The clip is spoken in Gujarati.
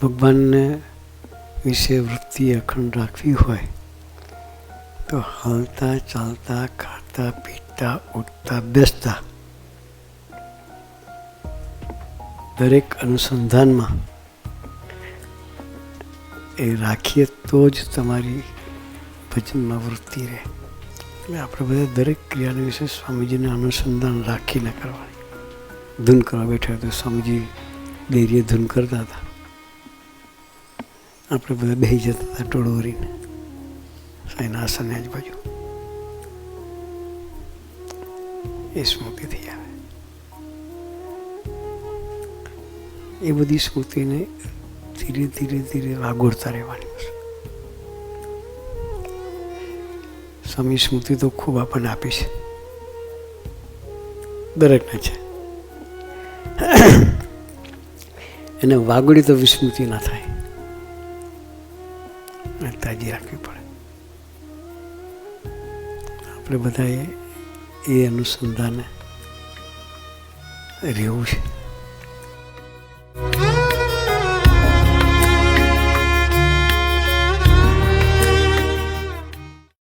ભગવાનને વિશે વૃત્તિ અખંડ રાખવી હોય તો હાલતા ચાલતા ખાતા પીતા ઉઠતા બેસતા દરેક અનુસંધાનમાં એ રાખીએ તો જ તમારી ભજનમાં વૃત્તિ રહે. એટલે આપણે બધા દરેક ક્રિયાના વિશે સ્વામીજીને અનુસંધાન રાખીને કરવાની. ધૂન કરવા બેઠા તો સ્વામીજી ધૈર્ય ધૂન કરતા હતા, આપણે બધા બેસી જતા હતા ટોળું વળીને સાઈના આસનની આજુબાજુ. એ સ્મૃતિ થઈ આવે. એ બધી સ્મૃતિને ધીરે ધીરે ધીરે વાગોળતા રહેવાની. સ્વામી સ્મૃતિ તો ખૂબ આપણને આપી છે, દરેકને છે. એને વાગોળી તો વિસ્મૃતિ ના થાય, તાજી રાખવી પડે. આપણે બધાએ એ અનુસંધાને રહેવું છે.